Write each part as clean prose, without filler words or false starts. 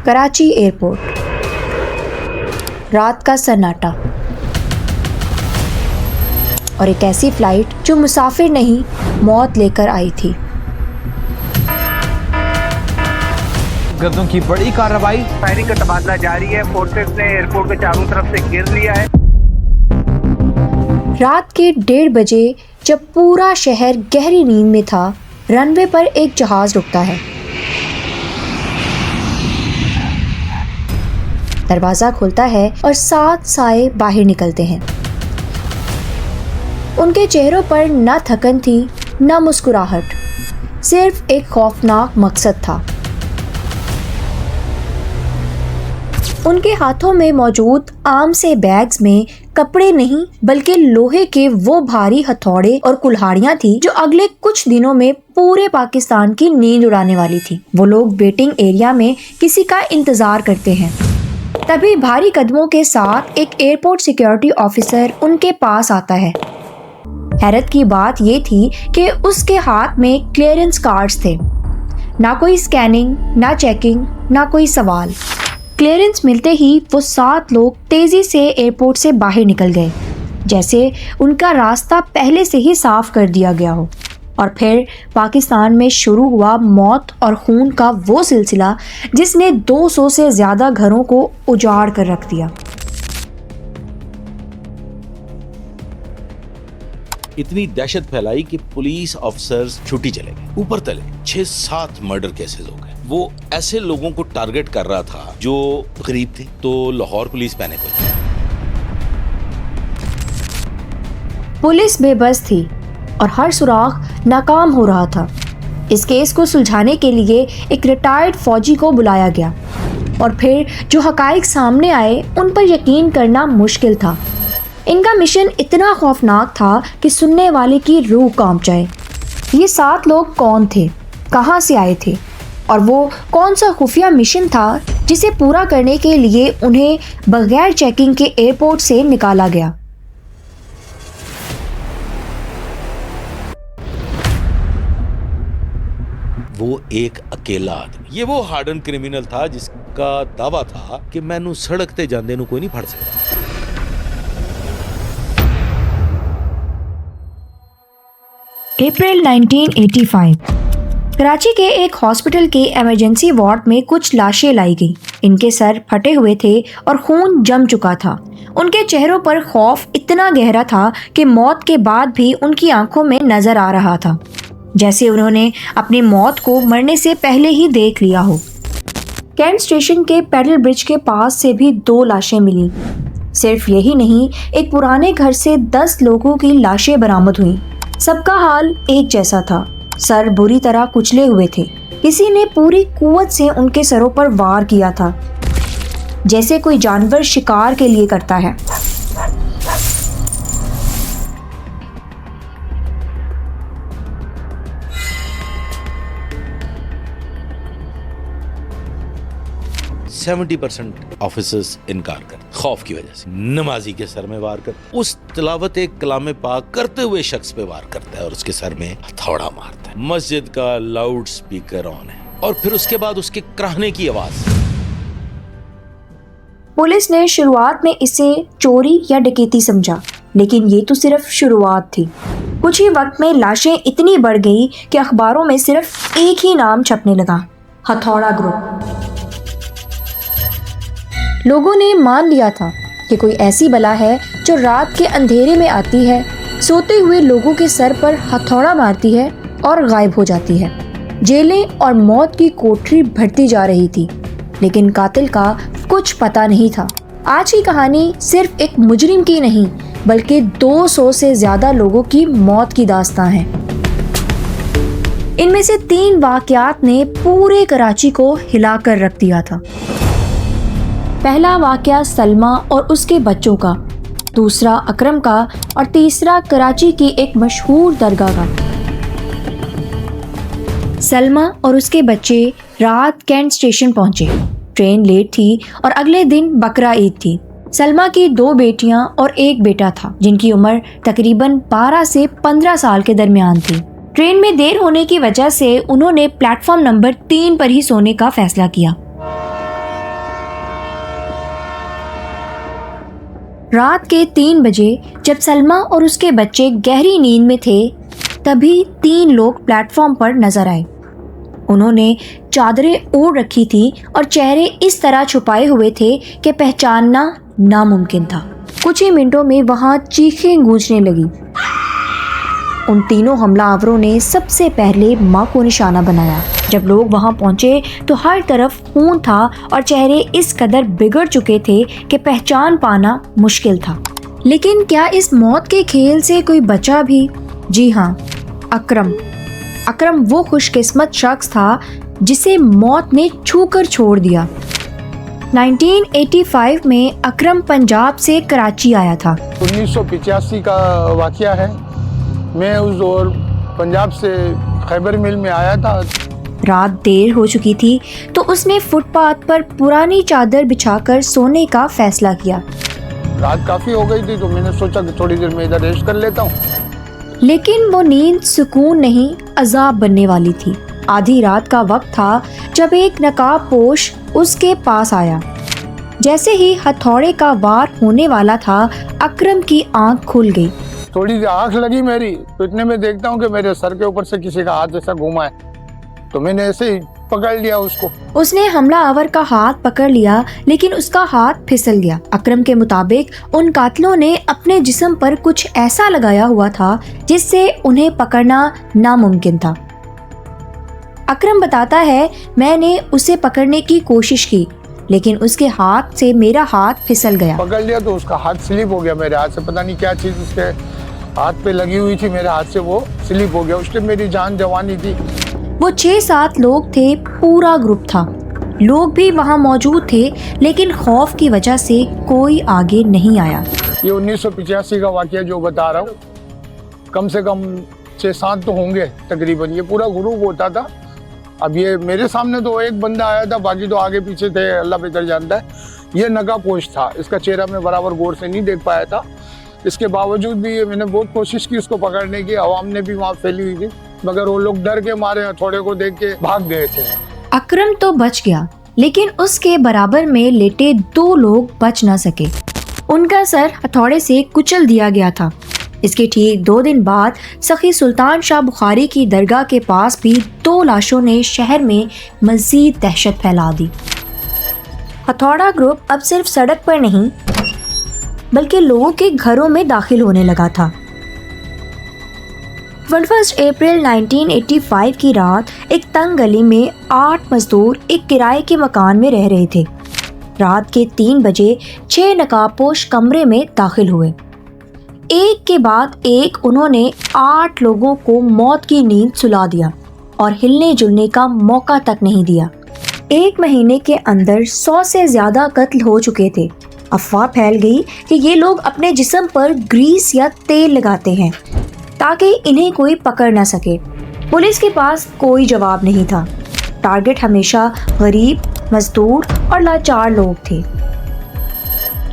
Karachi airport. रात का सन्नाटा और एक ऐसी फ्लाइट जो मुसाफिर नहीं मौत लेकर आई थी। गर्दों की बड़ी कार्रवाई, फायरिंग का तबादला जारी है। फोर्सेस ने एयरपोर्ट के चारों तरफ से घेर लिया है। रात के 1:30 बजे जब पूरा शहर गहरी नींद में था, रनवे पर एक जहाज रुकता है। दरवाजा खुलता है और 7 साए बाहर निकलते हैं। उनके चेहरों पर न थकन थी न मुस्कुराहट, सिर्फ एक खौफनाक मकसद था। उनके हाथों में मौजूद आम से बैग्स में कपड़े नहीं बल्कि लोहे के वो भारी हथौड़े और कुल्हाड़ियां थी जो अगले कुछ दिनों में पूरे पाकिस्तान की नींद उड़ाने वाली थी। वो लोग वेटिंग एरिया में किसी का इंतजार करते हैं। तभी भारी कदमों के साथ एक एयरपोर्ट सिक्योरिटी ऑफिसर उनके पास आता है। हैरत की बात ये थी कि उसके हाथ में क्लियरेंस कार्ड्स थे। ना कोई स्कैनिंग, ना चेकिंग, ना कोई सवाल। क्लियरेंस मिलते ही वो 7 लोग तेजी से एयरपोर्ट से बाहर निकल गए, जैसे उनका रास्ता पहले से ही साफ कर दिया गया हो। और फिर पाकिस्तान में शुरू हुआ मौत और खून का वो सिलसिला जिसने 200 से ज्यादा घरों को उजाड़ कर रख दिया। इतनी दहशत फैलाई कि पुलिस ऑफिसर्स छुट्टी चले गए। ऊपर तले 6-7 मर्डर केसेस हो गए। वो ऐसे लोगों को टारगेट कर रहा था जो गरीब थे, तो लाहौर पुलिस पैनिक हुई। पुलिस बेबस थी और हर सुराग नाकाम हो रहा था। इस केस को सुलझाने के लिए एक रिटायर्ड फौजी को बुलाया गया और फिर जो हकाइक सामने आए उन पर यकीन करना मुश्किल था। इनका मिशन इतना खौफनाक था कि सुनने वाले की रूह कांप जाए। ये 7 लोग कौन थे, कहां से आए थे और वो कौन सा खुफिया मिशन था जिसे पूरा करने के लिए उन्हें बगैर चेकिंग के एयरपोर्ट से निकाला गया। वो एक अकेला आदमी, ये वो हार्डन क्रिमिनल था जिसका दावा था कि मैनू सड़क ते जांदे नू कोई नहीं फड़ सकता। अप्रैल 1985 कराची के एक हॉस्पिटल के इमरजेंसी वार्ड में कुछ लाशें लाई गई। इनके सर फटे हुए थे और खून जम चुका था। उनके चेहरों पर खौफ इतना गहरा था कि मौत के बाद भी उनकी आंखों में नजर आ रहा था, जैसे उन्होंने अपनी मौत को मरने से पहले ही देख लिया हो। कैंट स्टेशन के पैडल ब्रिज के पास से भी 2 लाशें मिली। सिर्फ यही नहीं, एक पुराने घर से 10 लोगों की लाशें बरामद हुई। सबका हाल एक जैसा था, सर बुरी तरह कुचले हुए थे। किसी ने पूरी कुव्वत से उनके सरों पर वार किया था, जैसे कोई जानवर शिकार के लिए करता है। ऑफिसर्स इनकार कर खौफ की वजह से नमाजी के सर में वार कर उस तिलावत कलाम पाक करते हुए शख्स पे वार करता है और उसके सर में हथौड़ा मारता है। मस्जिद का लाउड स्पीकर ऑन है और फिर उसके बाद उसके कराहने की आवाज। पुलिस ने शुरुआत में इसे चोरी या डकैती समझा, लेकिन ये तो सिर्फ शुरुआत थी। कुछ ही वक्त में लाशें इतनी बढ़ गई कि अखबारों में सिर्फ एक ही नाम छपने लगा, हथौड़ा ग्रुप। लोगों ने मान लिया था कि कोई ऐसी बला है जो रात के अंधेरे में आती है, सोते हुए लोगों के सर पर हथौड़ा मारती है और गायब हो जाती है। जेलें और मौत की कोठरी बढ़ती जा रही थी, लेकिन कातिल का कुछ पता नहीं था। आज की कहानी सिर्फ एक मुजरिम की नहीं, बल्कि 200 से ज्यादा लोगों की मौत की दास्तां है। इनमें से 3 वाकयात ने पूरे कराची को हिलाकर रख दिया था। पहला वाकया सलमा और उसके बच्चों का, दूसरा अकरम का और तीसरा कराची की एक मशहूर दरगाह का। सलमा और उसके बच्चे रात कैंट स्टेशन पहुंचे। ट्रेन लेट थी और अगले दिन बकरा ईद थी। सलमा की 2 बेटियां और 1 बेटा था, जिनकी उम्र तकरीबन 12 से 15 साल के दरमियान थी। ट्रेन में देर होने की वजह से उन्होंने प्लेटफॉर्म नंबर 3 पर ही सोने का फैसला किया। रात के 3 बजे जब सलमा और उसके बच्चे गहरी नींद में थे, तभी 3 लोग प्लेटफॉर्म पर नजर आए। उन्होंने चादरें ओढ़ रखी थी और चेहरे इस तरह छुपाए हुए थे कि पहचानना नामुमकिन था। कुछ ही मिनटों में वहां चीखें गूंजने लगी। उन तीनों हमलावरों ने सबसे पहले मां को निशाना बनाया। जब लोग वहां पहुंचे तो हर तरफ खून था और चेहरे इस कदर बिगड़ चुके थे कि पहचान पाना मुश्किल था। लेकिन क्या इस मौत के खेल से कोई बचा भी? जी हाँ, अकरम वो खुशकिस्मत शख्स था जिसे मौत ने छूकर छोड़ दिया। 1985 में अकरम पंजाब से कराची आया था। 1985 का वाकया है। मैं उस दौर पंजाब से खैबर मिल में आया था। रात देर हो चुकी थी तो उसने फुटपाथ पर पुरानी चादर बिछाकर सोने का फैसला किया। रात काफी हो गई थी तो मैंने सोचा कि थोड़ी देर में इधर रेस्ट कर लेता हूँ। लेकिन वो नींद सुकून नहीं, अजाब बनने वाली थी। आधी रात का वक्त था जब एक नकाबपोश उसके पास आया। जैसे ही हथौड़े का वार होने वाला था, अकरम की आंख खुल गई। थोड़ी सी आंख लगी मेरी तो इतने में देखता हूँ कि मेरे सर के ऊपर से किसी का हाथ ऐसा घूमा है, तो मैंने ऐसे ही पकड़ लिया उसको। उसने हमलावर का हाथ पकड़ लिया, लेकिन उसका हाथ फिसल गया। अकरम के मुताबिक उन कातिलों ने अपने जिस्म पर कुछ ऐसा लगाया हुआ था जिससे उन्हें पकड़ना नामुमकिन था। अकरम बताता है, मैंने उसे पकड़ने की कोशिश की लेकिन उसके हाथ से मेरा हाथ फिसल गया। पकड़ लिया तो उसका हाथ स्लिप हो गया मेरे हाथ से। पता नहीं क्या चीज उसके हाथ पे लगी हुई थी, मेरे हाथ से वो स्लिप हो गया। उस टाइम मेरी जान जवानी थी। वो 6-7 लोग थे, पूरा ग्रुप था। लोग भी वहाँ मौजूद थे लेकिन खौफ की वजह से कोई आगे नहीं आया। ये 1985 का वाकया जो बता रहा हूँ, कम से कम 6-7 तो होंगे तकरीबन। ये पूरा ग्रुप होता था। अब ये मेरे सामने तो एक बंदा आया था, बाकी तो आगे पीछे थे, अल्लाह बेहतर जानता है। ये नकाबपोश था। इसका चेहरा मैं बराबर गौर से नहीं देख पाया था। इसके बावजूद भी मैंने बहुत कोशिश की उसको पकड़ने की। आवाम ने भी वहाँ फैली हुई थी, मगर वो लोग डर के मारे हथौड़े को देख के भाग गए थे। अकरम तो बच गया, लेकिन उसके बराबर में लेटे 2 लोग बच न सके। उनका सर हथौड़े से कुचल दिया गया था। इसके ठीक 2 दिन बाद सखी सुल्तान शाह बुखारी की दरगाह के पास भी 2 लाशों ने शहर में मजीद दहशत फैला दी। हथौड़ा ग्रुप अब सिर्फ सड़क पर नहीं बल्कि लोगों के घरों में दाखिल होने लगा था। 21 अप्रैल 1985 की रात एक तंग गली में 8 मजदूर एक किराए के मकान में रह रहे थे। रात के 3 बजे 6 नकाबपोश कमरे में दाखिल हुए। एक के बाद एक उन्होंने 8 लोगों को मौत की नींद सुला दिया और हिलने जुलने का मौका तक नहीं दिया। 1 महीने के अंदर 100 से ज्यादा कत्ल हो चुके थे। अफवाह फैल गई कि ये लोग अपने जिस्म पर ग्रीस या तेल लगाते हैं ताकि इन्हें कोई पकड़ ना सके। पुलिस के पास कोई जवाब नहीं था। टारगेट हमेशा गरीब, मजदूर और लाचार लोग थे।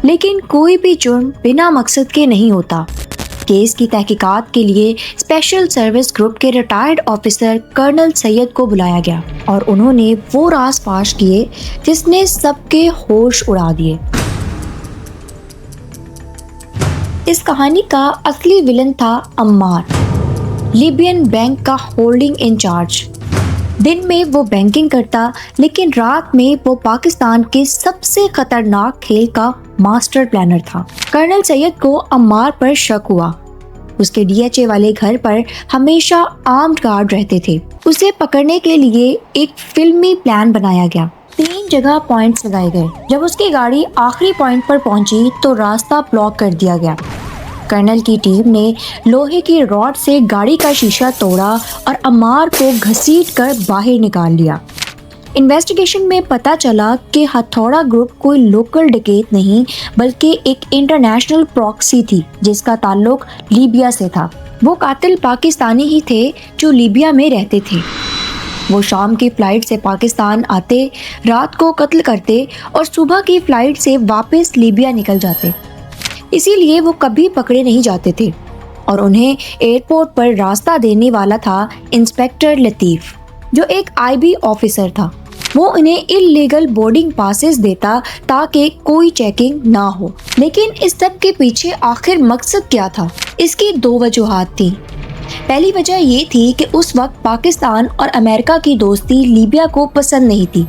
लेकिन कोई भी जुर्म बिना मकसद के नहीं होता। केस की तहकीकात के लिए स्पेशल सर्विस ग्रुप के रिटायर्ड ऑफिसर कर्नल सैयद को बुलाया गया और उन्होंने वो राज फाश किए जिसने सबके होश उड़ा दिए। इस कहानी का असली विलन था अम्मार, लीबियन बैंक का होल्डिंग इंचार्ज। दिन में वो बैंकिंग करता, लेकिन रात में वो पाकिस्तान के सबसे खतरनाक खेल का मास्टर प्लानर था। कर्नल सैयद को अम्मार पर शक हुआ। उसके डीएचए वाले घर पर हमेशा आर्म्ड गार्ड रहते थे। उसे पकड़ने के लिए एक फिल्मी प्लान बनाया गया। 3 जगह पॉइंट्स लगाए गए। जब उसकी गाड़ी आखिरी पॉइंट पर पहुंची तो रास्ता ब्लॉक कर दिया गया। कर्नल की टीम ने लोहे की रॉड से गाड़ी का शीशा तोड़ा और अम्मार को घसीटकर बाहर निकाल लिया। इन्वेस्टिगेशन में पता चला कि हथौड़ा ग्रुप कोई लोकल डकैत नहीं बल्कि एक इंटरनेशनल प्रॉक्सी थी जिसका ताल्लुक लीबिया से था। वो कातिल पाकिस्तानी ही थे जो लीबिया में रहते थे। वो शाम की फ्लाइट से पाकिस्तान आते, रात को कत्ल करते और सुबह की फ्लाइट से वापस लीबिया निकल जाते। इसीलिए वो कभी पकड़े नहीं जाते थे और उन्हें एयरपोर्ट पर रास्ता देने वाला था इंस्पेक्टर लतीफ़, जो एक आईबी ऑफिसर था। वो उन्हें इल्लीगल बोर्डिंग पासेस देता ताकि कोई चेकिंग ना हो। लेकिन इस सब के पीछे आखिर मकसद क्या था? इसकी दो वजूहात थी। पहली वजह ये थी कि उस वक्त पाकिस्तान और अमेरिका की दोस्ती लीबिया को पसंद नहीं थी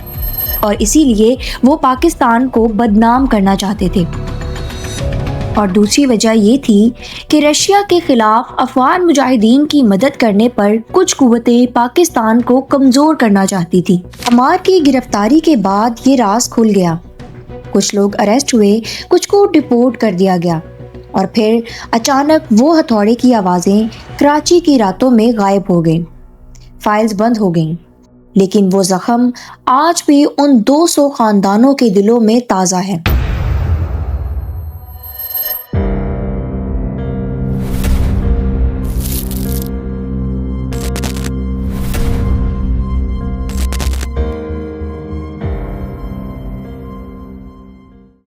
और इसीलिए वो पाकिस्तान को बदनाम करना चाहते थे। और दूसरी वजह ये थी कि रशिया के खिलाफ अफगान मुजाहिदीन की मदद करने पर कुछ कुव्वतें पाकिस्तान को कमज़ोर करना चाहती थी। अमार की गिरफ्तारी के बाद ये राज खुल गया। कुछ लोग अरेस्ट हुए, कुछ को डिपोर्ट कर दिया गया और फिर अचानक वो हथौड़े की आवाज़ें कराची की रातों में गायब हो गईं। फाइल्स बंद हो गईं, लेकिन वो ज़ख्म आज भी उन 200 ख़ानदानों के दिलों में ताज़ा है।